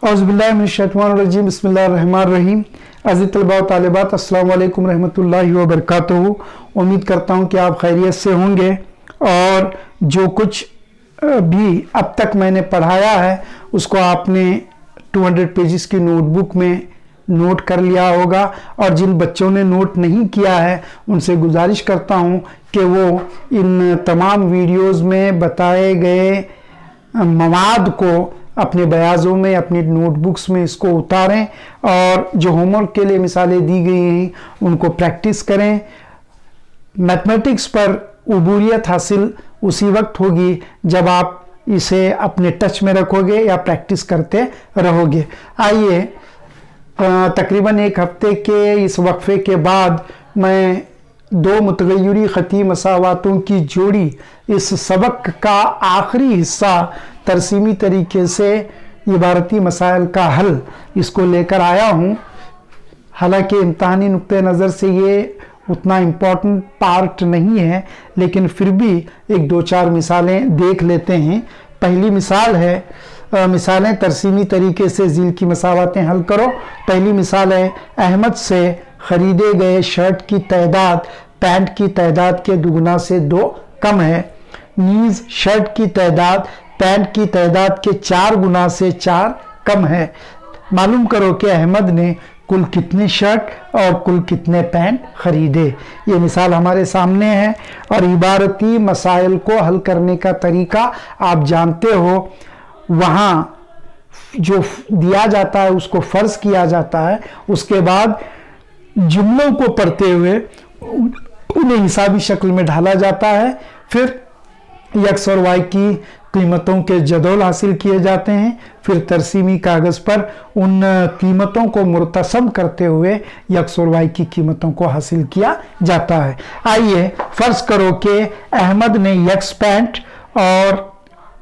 औज़ुबिल्लाहिमिनश्शैतानिर्रजीम बिस्मिल्लाहिर्रहमानिर्रहीम। अज़ीज़ तलबा व तालिबात, अस्सलामु अलैकुम रहमतुल्लाहि व बरकातुहू। उम्मीद करता हूँ कि आप खैरियत से होंगे और जो कुछ भी अब तक मैंने पढ़ाया है उसको आपने 200 पेजेस की नोटबुक में नोट कर लिया होगा। और जिन बच्चों ने नोट नहीं किया है उनसे गुजारिश करता हूँ कि वो इन तमाम वीडियोज़ में बताए गए मवाद को अपने बयाज़ों में, अपनी नोटबुक्स में इसको उतारें और जो होमवर्क के लिए मिसालें दी गई हैं उनको प्रैक्टिस करें। मैथमेटिक्स पर उबूरियत हासिल उसी वक्त होगी जब आप इसे अपने टच में रखोगे या प्रैक्टिस करते रहोगे। आइए, तकरीबन एक हफ्ते के इस वक्फे के बाद मैं दो मुतगय्यरी ख़ती मसावातों की जोड़ी इस सबक का आखिरी हिस्सा तरसीमी तरीके से इबारती मसाइल का हल इसको लेकर आया हूँ। हालांकि इम्तहानी नुक्ते नज़र से ये उतना इम्पोर्टेंट पार्ट नहीं है, लेकिन फिर भी एक दो चार मिसालें देख लेते हैं। पहली मिसाल है, मिसालें तरसीमी तरीके से ज़ील की मसावातें हल करो। पहली मिसाल है, अहमद से ख़रीदे गए शर्ट की तादाद पैंट की तादाद के दुगना से 2 कम है। नीज़ शर्ट की तादाद पैंट की तादाद के 4 गुना से 4 कम है। मालूम करो कि अहमद ने कुल कितने शर्ट और कुल कितने पैंट खरीदे। ये मिसाल हमारे सामने है और इबारती मसाइल को हल करने का तरीका आप जानते हो। वहाँ जो दिया जाता है उसको फ़र्ज़ किया जाता है, उसके बाद जुमलों को पढ़ते हुए उन्हें हिसाबी शक्ल में ढाला जाता है। फिर यक्स और वाई की कीमतों के जदौल हासिल किए जाते हैं। फिर तरसीमी कागज़ पर उन कीमतों को मुर्तसम करते हुए यक्स और वाई की कीमतों को हासिल किया जाता है। आइए, फ़र्ज़ करो कि अहमद ने यक्स पैंट और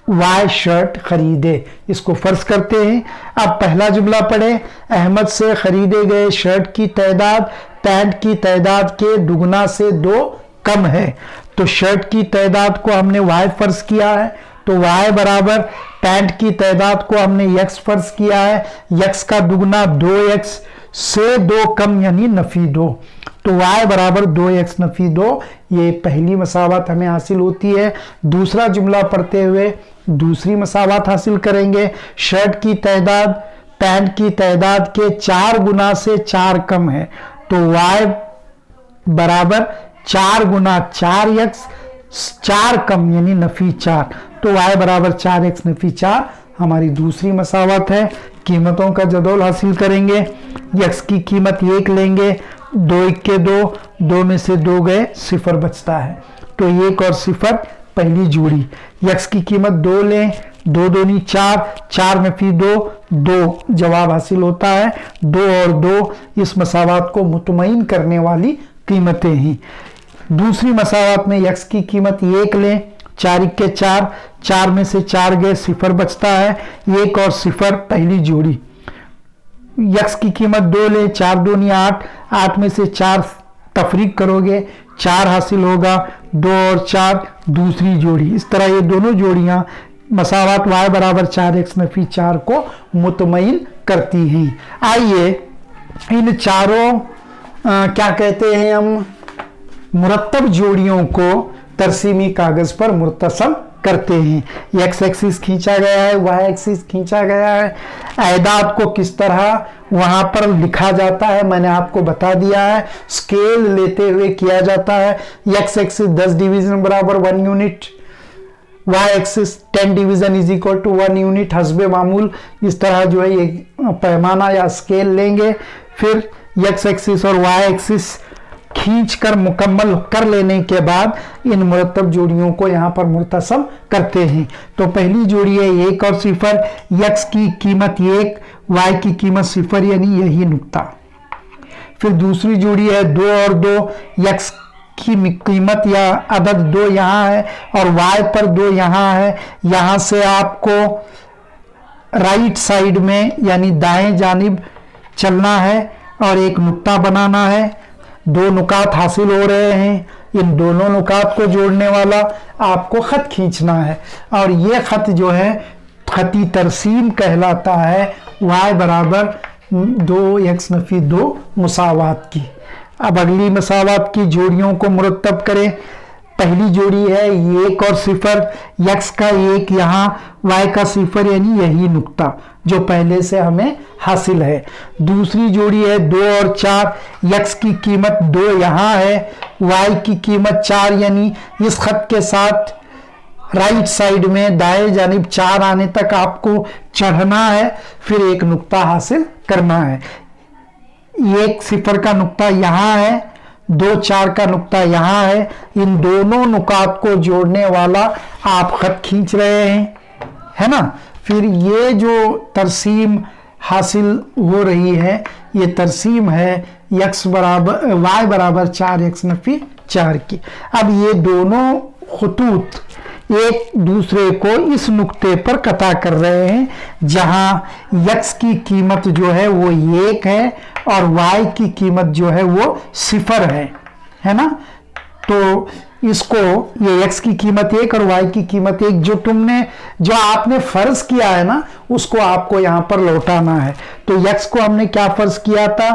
वाई शर्ट खरीदे। इसको फ़र्ज़ करते हैं। अब पहला जुमला पढ़े, अहमद से ख़रीदे गए शर्ट की तादाद पैंट की तादाद के दुगना से 2 कम है। तो शर्ट की तादाद को हमने वाई फ़र्ज़ किया है, तो वाई बराबर पैंट की तादाद को हमने यक्स फ़र्ज़ किया है। यक्स का दुगना 2x से 2 कम यानी नफ़ी 2, तो y बराबर 2x नफ़ी 2। ये पहली मसावत हमें हासिल होती है। दूसरा जुमला पढ़ते हुए दूसरी मसावत हासिल करेंगे। शर्ट की तादाद पैंट की तादाद के 4 गुना से 4 कम है, तो y बराबर 4 गुना 4x 4 कम यानी नफ़ी 4, तो y बराबर 4x नफ़ी 4 हमारी दूसरी मसावत है। कीमतों का जदौल हासिल करेंगे। यक्स की कीमत 1 लेंगे, 2 के 2, 2 में से 2 गए, 0 बचता है, तो 1 और 0 पहली जोड़ी। यक्स की कीमत 2 लें, 2 दूनी 4, 4 में फी 2, 2 जवाब हासिल होता है। 2 और 2 इस मसावत को मुतमईन करने वाली कीमतें हैं। दूसरी मसावत में यक्स की कीमत 1 लें, 4 के 4, 4 में से 4 गए, 0 बचता है। 1 और 0 पहली जोड़ी। यक्स की कीमत 2 लें, 4 दूनी 8, 8 में से 4 तफरीक करोगे 4 हासिल होगा। 2 और 4 दूसरी जोड़ी। इस तरह ये दोनों जोड़ियां मसावत y बराबर 4x नफ़ी 4 को मुतमईन करती हैं। आइए, इन चारों क्या कहते हैं हम मुरत्तब जोड़ियों को तरसीमी कागज़ पर मुर्तसम करते हैं। एक्स एक्सिस खींचा गया है, वाई एक्सिस खींचा गया है। आयदाद को किस तरह वहाँ पर लिखा जाता है मैंने आपको बता दिया है। स्केल लेते हुए किया जाता है। एक्स एक्सिस 10 डिवीज़न बराबर 1 unit, Y axis 10 division is equal to 1 unit हस्बे मामूल। इस तरह जो है ये पैमाना या स्केल लेंगे। फिर एक्स एक्सिस और वाई एक्सिस खींच कर मुकम्मल कर लेने के बाद इन मुरत्तब जोड़ियों को यहाँ पर मुर्तसम करते हैं। तो पहली जोड़ी है 1 और 0, यक्स की कीमत 1, वाई की कीमत 0 यानी यही नुक्ता। फिर दूसरी जोड़ी है 2 और 2, यक्स की कीमत या अदद 2 यहाँ है और वाई पर 2 यहाँ है। यहाँ से आपको राइट साइड में यानी दाएं जानिब चलना है और एक नुक्ता बनाना है। 2 नुकात हासिल हो रहे हैं। इन दोनों नुकात को जोड़ने वाला आपको ख़त खींचना है और ये ख़त जो है ख़ती तरसीम कहलाता है। y बराबर 2x नफी 2 मुसावात की। अब अगली मसावात की जोड़ियों को मुरतब करें। पहली जोड़ी है 1 और 0, x का 1 यहाँ, y का 0 यानी यही नुक्ता जो पहले से हमें हासिल है। दूसरी जोड़ी है 2 और 4, x की कीमत 2 यहाँ है, y की कीमत 4 यानी इस खत के साथ राइट साइड में दाएं जानिब 4 आने तक आपको चढ़ना है, फिर एक नुक्ता हासिल करना है। 1 0 का नुक्ता यहाँ है, 2 4 का नुक्ता यहाँ है। इन दोनों नुकात को जोड़ने वाला आप खत खींच रहे हैं, है ना। फिर ये जो तरसीम हासिल हो रही है, ये तरसीम है y बराबर 4x नफी 4 की। अब ये दोनों खतूत एक दूसरे को इस नुक्ते पर कता कर रहे हैं जहां x की कीमत जो है वो 1 है और y की कीमत जो है वो 0 है ना। तो इसको ये x की कीमत 1 और y की कीमत 1 जो आपने फर्ज किया है ना, उसको आपको यहां पर लौटाना है। तो x को हमने क्या फर्ज किया था,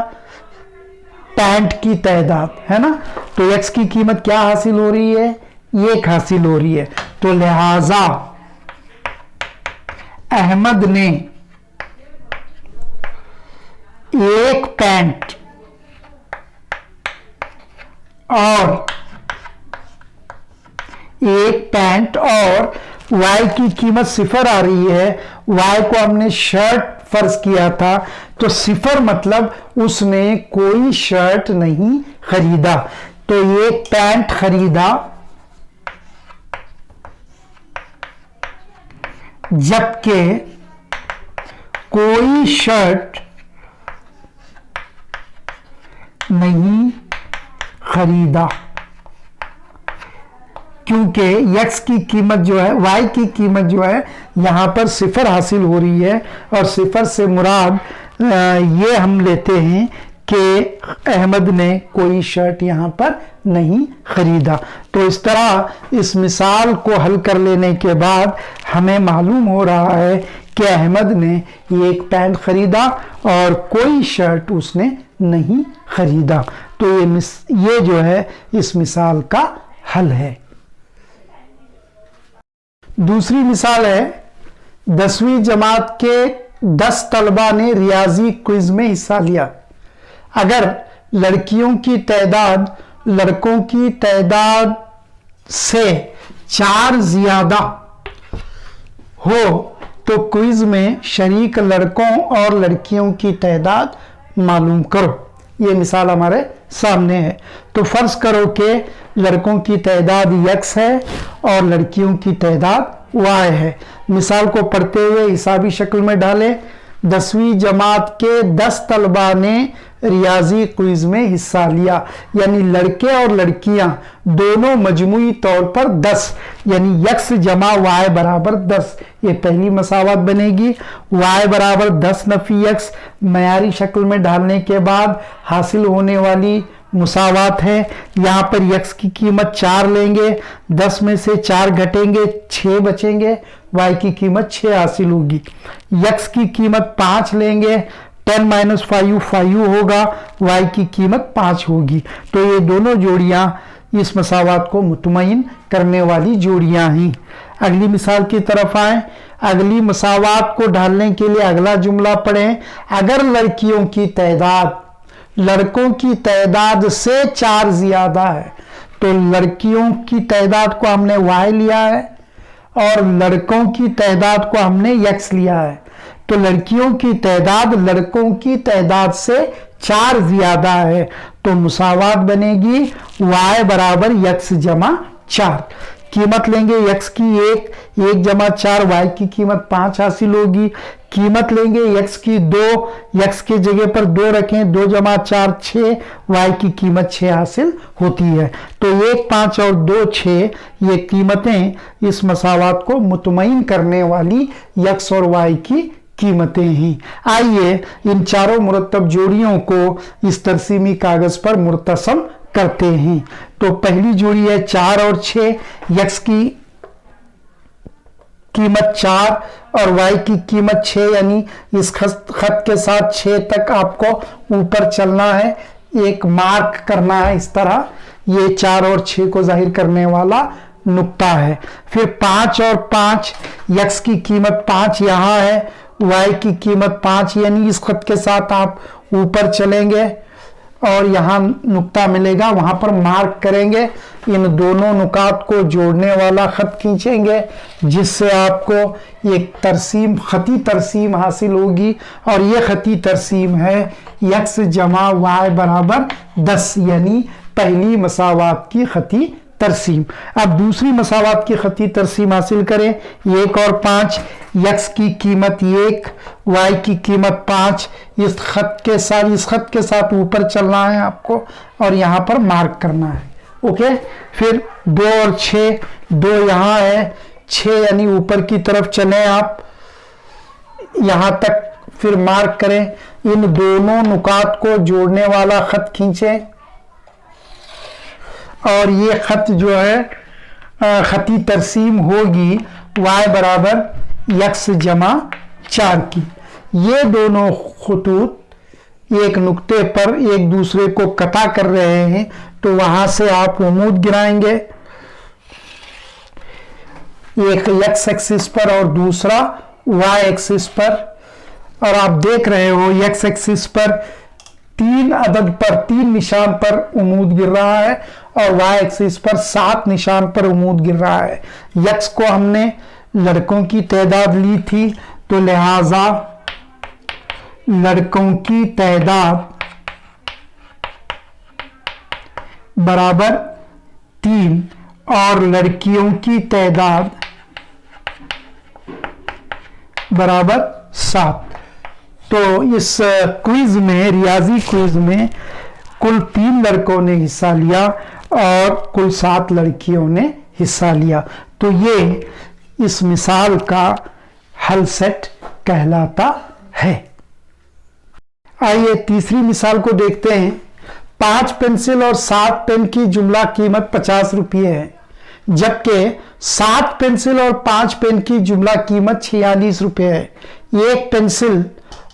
पैंट की तादाद, है ना। तो x की कीमत क्या हासिल हो रही है, 1 हासिल हो रही है। तो लिहाजा अहमद ने 1 पैंट और y की कीमत 0 आ रही है। y को हमने शर्ट फर्ज किया था, तो 0 मतलब उसने कोई शर्ट नहीं खरीदा। तो 1 पैंट खरीदा, जबकि कोई शर्ट नहीं खरीदा, क्योंकि x की कीमत जो है, y की कीमत जो है यहां पर 0 हासिल हो रही है और 0 से मुराद ये हम लेते हैं कि अहमद ने कोई शर्ट यहां पर नहीं खरीदा। तो इस तरह इस मिसाल को हल कर लेने के बाद हमें मालूम हो रहा है कि अहमद ने 1 पैंट खरीदा और कोई शर्ट उसने नहीं खरीदा। तो ये जो है इस मिसाल का हल है। दूसरी मिसाल है 10वीं जमात के 10 तलबा ने रियाजी क्विज में हिस्सा लिया। अगर लड़कियों की तादाद लड़कों की तादाद से 4 ज्यादा हो तो क्विज में शरीक लड़कों और लड़कियों की तादाद मालूम करो। ये मिसाल हमारे सामने है। तो फर्ज करो कि लड़कों की तादाद x है और लड़कियों की तादाद y है। मिसाल को पढ़ते हुए हिसाबी शक्ल में डालें। 10वीं जमात के 10 तलबा ने रियाजी क्विज में हिस्सा लिया, यानी लड़के और लड़कियां दोनों मजमुई तौर पर 10, यानी x जमा y बराबर 10। ये पहली मसावत बनेगी। y बराबर 10 नफी x मयारी शक्ल में डालने के बाद हासिल होने वाली मुसावात है। यहाँ पर x की कीमत 4 लेंगे, 10 में से 4 घटेंगे, 6 बचेंगे, y की कीमत 6 हासिल होगी। x की कीमत 5 लेंगे, 10 - 5 5 होगा, y की कीमत 5 होगी। तो ये दोनों जोड़ियां इस मसावात को मुतमईन करने वाली जोड़ियां हैं। अगली मिसाल की तरफ आए। अगली मसावात को ढालने के लिए अगला जुमला पढ़ें। अगर लड़कियों की तादाद लड़कों की तादाद से 4 ज्यादा है, तो लड़कियों की तादाद को हमने y लिया है और लड़कों की तादाद को हमने x लिया है। तो लड़कियों की तादाद लड़कों की तादाद से 4 ज्यादा है, तो मुसावात बनेगी y बराबर x जमा 4। कीमत लेंगे x की 1 जमा 4, y की कीमत 5 हासिल होगी। कीमत लेंगे x की 2, x के जगह पर 2 रखें, 2 जमा 4 6, y की कीमत 6 हासिल होती है। तो 1 5 और 2 6 ये कीमतें इस मसावात को मुतमईन करने वाली x और y की कीमतें हैं। आइए इन चारों मुरतब जोड़ियों को इस तरसीमी कागज पर मुर्तसम करते हैं। तो पहली जोड़ी है 4 और 6, x की कीमत 4 और y की कीमत 6, यानी इस खत के साथ 6 तक आपको ऊपर चलना है, एक मार्क करना है इस तरह। ये 4 और 6 को जाहिर करने वाला नुक्ता है। फिर 5 और 5, x की कीमत 5 यहाँ है, y की कीमत 5, यानी इस खत के साथ आप ऊपर चलेंगे और यहाँ नुक्ता मिलेगा, वहां पर मार्क करेंगे। इन दोनों नुकात को जोड़ने वाला खत खींचेंगे, जिससे आपको एक तरसीम, खती तरसीम हासिल होगी। और ये खती तरसीम है x जमा y बराबर 10, यानी पहली मसावात की खती तरसीम। अब दूसरी मसावात की खती तरसीम हासिल करें। 1 और 5, x की कीमत 1, y की कीमत 5, इस खत के साथ ऊपर चलना है आपको और यहाँ पर मार्क करना है। ओके, फिर 2 और 6, 2 यहाँ है, 6 यानी ऊपर की तरफ चलें आप यहाँ तक, फिर मार्क करें। इन दोनों नुकात को जोड़ने वाला खत खींचें और ये खत जो है खती तरसीम होगी y बराबर x जमा 4 की। ये दोनों खतूत एक नुक्ते पर एक दूसरे को कता कर रहे हैं, तो वहां से आप उमूद गिराएंगे, एक x एक्सिस पर और दूसरा y एक्सिस पर। और आप देख रहे हो x एक्सिस पर 3 अदद पर, 3 निशान पर उमूद गिर रहा है और y एक्सिस पर 7 निशान पर उमूद गिर रहा है। x को हमने लड़कों की तादाद ली थी, तो लिहाजा लड़कों की तादाद बराबर 3 और लड़कियों की तादाद बराबर 7। तो इस क्विज में, रियाजी क्विज में कुल 3 लड़कों ने हिस्सा लिया और कुल 7 लड़कियों ने हिस्सा लिया। तो ये इस मिसाल का हल सेट कहलाता है। आइए तीसरी मिसाल को देखते हैं। 5 पेंसिल और 7 पेन की जुमला कीमत 50 रुपये है, जबकि 7 पेंसिल और 5 पेन की जुमला कीमत 46 रुपये है। एक पेंसिल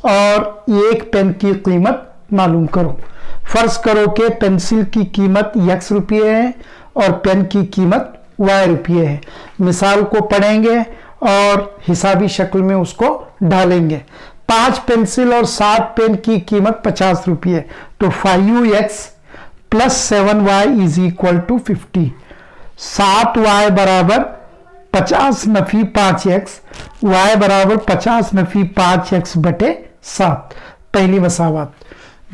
और एक पेन की कीमत मालूम करो। फर्ज करो कि पेंसिल की कीमत x रुपये है और पेन की कीमत y रुपये है। मिसाल को पढ़ेंगे और हिसाबी शक्ल में उसको डालेंगे। 5 पेंसिल और 7 पेन की कीमत 50 रुपये, तो 5x plus 7y is equal to 50। 7y बराबर 50 नफी 5x, y बराबर 50 नफी 5x बटे 7, पहली मसावात।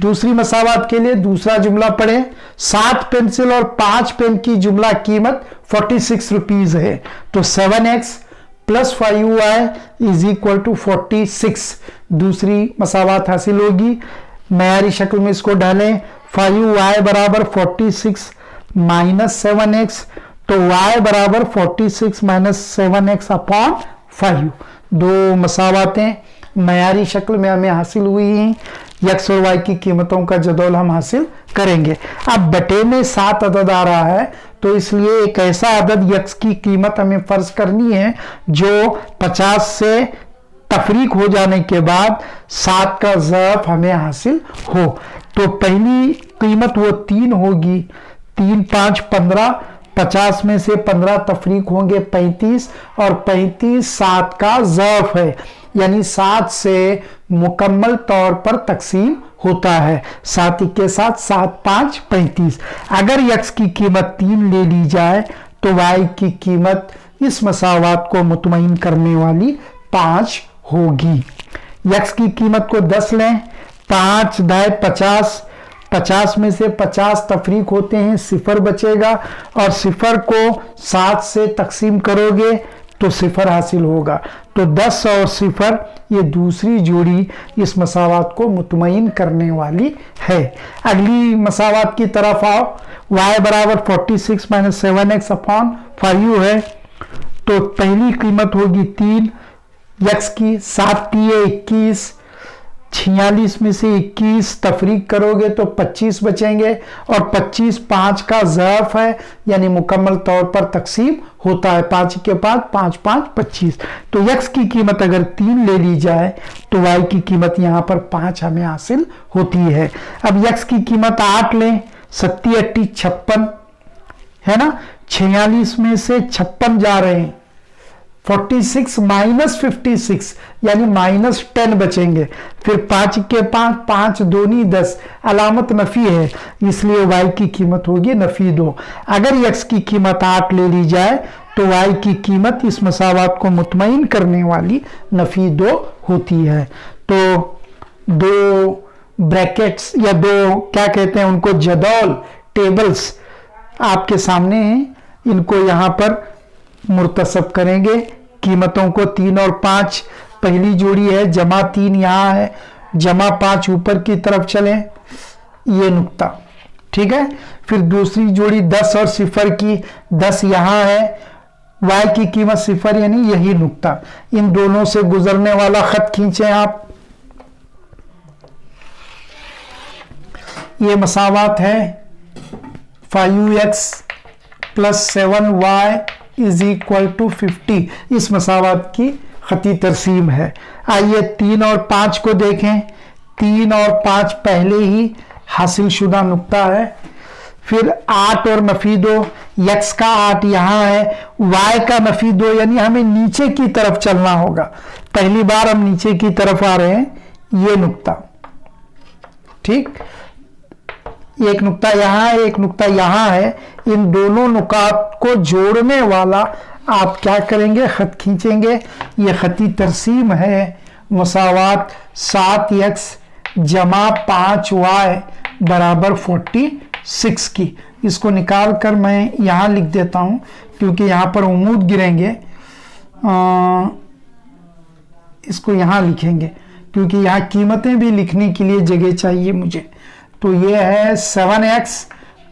दूसरी मसावात के लिए दूसरा जुमला पढ़े। 7 पेंसिल और 5 पेन की जुमला कीमत 46 रुपीज है, तो 7x plus 5y is equal to 46। दूसरी मसावात हासिल होगी। मयारी शक्ल में इसको डालें। 5y बराबर 46 माइनस 7x, तो y बराबर 46 माइनस 7x अपॉन 5। दो मसावातें मयारी शक्ल में हमें हासिल हुई हैं। x और y की कीमतों का जदौल हम हासिल करेंगे। अब बटे में 7 अदद आ रहा है, तो इसलिए एक ऐसा अदद x की कीमत हमें फर्ज करनी है जो 50 से तफरीक हो जाने के बाद 7 का ज़र्फ हमें हासिल हो। तो पहली कीमत वो 3 होगी, 3 5 15, 50 में से 15 तफरीक होंगे 35, और 35 7 का ज़र्फ है, यानी 7 से मुकम्मल तौर पर तकसीम होता है। 7 के साथ 7 5 35। अगर x की कीमत 3 ले ली जाए तो y की कीमत इस मसावात को मुतमईन करने वाली 5 होगी। x की कीमत को 10 लें, 5 दाए 50, 50 में से 50 तफरीक होते हैं, 0 बचेगा और 0 को 7 से तकसीम करोगे तो 0 हासिल होगा। तो 10 और 0 ये दूसरी जोड़ी इस मसावात को मुतमईन करने वाली है। अगली मसावात की तरफ आओ। y बराबर 46 माइनस 7x अपॉन 5 है, तो पहली कीमत होगी 3, x की 7 3 21 46 में से 21 तफरीक करोगे तो 25 बचेंगे, और 25 5 का ज़र्फ है, यानी मुकम्मल तौर पर तकसीम होता है। 5 के बाद 5 5 25। तो x की कीमत अगर 3 ले ली जाए तो y की कीमत यहाँ पर 5 हमें हासिल होती है। अब x की कीमत 8 लें, 7 8 56 है ना, 46 में से 56 जा रहे हैं, 46 माइनस 56 यानी -10 बचेंगे। फिर 5 के 5 5 दूनी 10, अलामत नफी है, इसलिए y की कीमत होगी नफी 2। अगर x की कीमत 8 ले ली जाए तो y की कीमत इस मसावात को मुतमईन करने वाली नफी 2 होती है। तो दो ब्रैकेट्स या दो क्या कहते हैं उनको, जदौल, टेबल्स आपके सामने हैं, इनको यहां पर मुर्तसब करेंगे। कीमतों को 3 और 5, पहली जोड़ी है जमा 3 यहाँ है, जमा 5 ऊपर की तरफ चलें, ये नुक्ता, ठीक है। फिर दूसरी जोड़ी 10 और 0 की, 10 यहाँ है, y की कीमत 0 यानी यही नुक्ता। इन दोनों से गुजरने वाला खत खींचें आप, ये मसावात है 5x + 7y = 50। इस मसावात की खती तरसीम है। आइए 3 और 5 को देखें। 3 और 5 पहले ही हासिल शुदा नुक्ता है। फिर 8 और नफी 2, x का 8 यहाँ है, y का नफी 2, यानी हमें नीचे की तरफ चलना होगा। पहली बार हम नीचे की तरफ आ रहे हैं, ये नुक्ता, ठीक। एक नुक्ता यहाँ है, एक नुक्ता यहाँ है, इन दोनों नुकात को जोड़ने वाला आप क्या करेंगे, खत खींचेंगे। ये खती तरसीम है मसावात 7x जमा 5y बराबर 46 की। इसको निकाल कर मैं यहाँ लिख देता हूँ क्योंकि यहाँ पर उमूद गिरेंगे, इसको यहाँ लिखेंगे क्योंकि यहाँ कीमतें भी लिखने के लिए जगह चाहिए मुझे। तो ये है 7x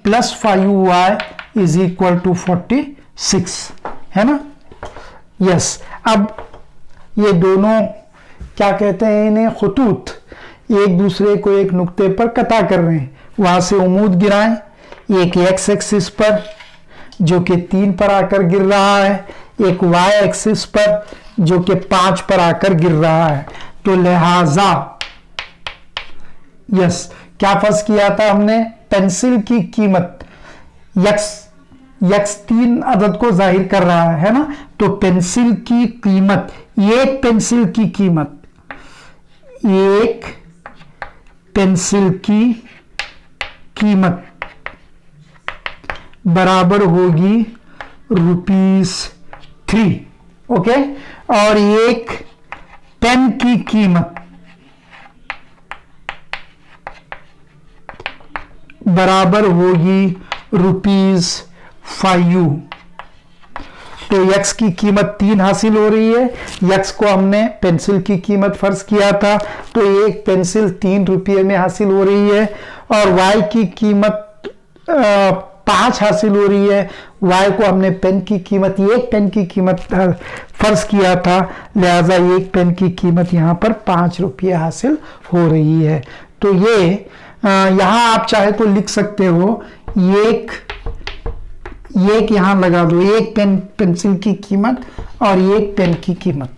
+ 5y = 46, है ना। यस, अब ये दोनों क्या कहते हैं, इन्हें खतूत एक दूसरे को एक नुक्ते पर कता कर रहे हैं, वहां से उमूद गिराएं। एक x एक्सिस पर जो कि 3 पर आकर गिर रहा है, एक y एक्सिस पर जो कि 5 पर आकर गिर रहा है। तो लिहाजा यस, क्या फर्ज किया था हमने, पेंसिल की कीमत x 3 अदद को जाहिर कर रहा है ना, तो पेंसिल की कीमत, एक पेंसिल की कीमत, एक पेंसिल की कीमत बराबर होगी ₹3, ओके। और एक पेन की कीमत बराबर होगी ₹5। तो x की कीमत 3 हासिल हो रही है, x को हमने पेंसिल की कीमत फर्ज किया था, तो एक पेंसिल 3 रुपये में हासिल हो रही है। और y की कीमत 5 हासिल हो रही है, y को हमने पेन की कीमत, एक पेन की कीमत फर्ज किया था, लिहाजा एक पेन की कीमत यहाँ पर 5 रुपये हासिल हो रही है। तो ये यहाँ आप चाहे तो लिख सकते हो, एक यहाँ लगा दो, एक पेंसिल की कीमत और एक पेन की कीमत,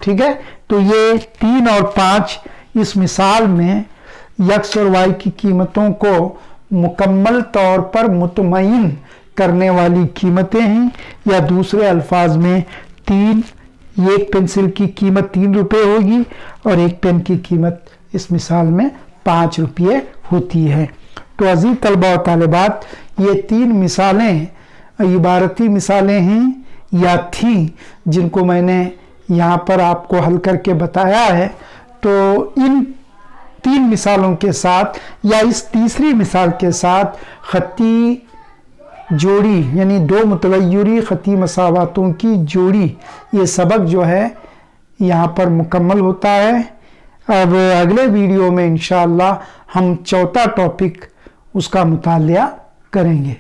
ठीक है। तो ये 3 और 5 इस मिसाल में x और y की कीमतों को मुकम्मल तौर पर मुतमईन करने वाली कीमतें हैं, या दूसरे अल्फाज में एक पेंसिल की कीमत 3 रुपये होगी और एक पेन की कीमत इस मिसाल में 5 रुपये होती है। तो अजीज तलबा और तालिबात, ये 3 मिसालें इबारती मिसालें हैं या थी जिनको मैंने यहाँ पर आपको हल करके बताया है। तो इन 3 मिसालों के साथ या इस तीसरी मिसाल के साथ खती जोड़ी यानी 2 मुतगय्यरी खती मसावातों की जोड़ी, ये सबक जो है यहाँ पर मुकम्मल होता है। अब अगले वीडियो में इंशाअल्लाह हम चौथा टॉपिक उसका मुतालिया करेंगे।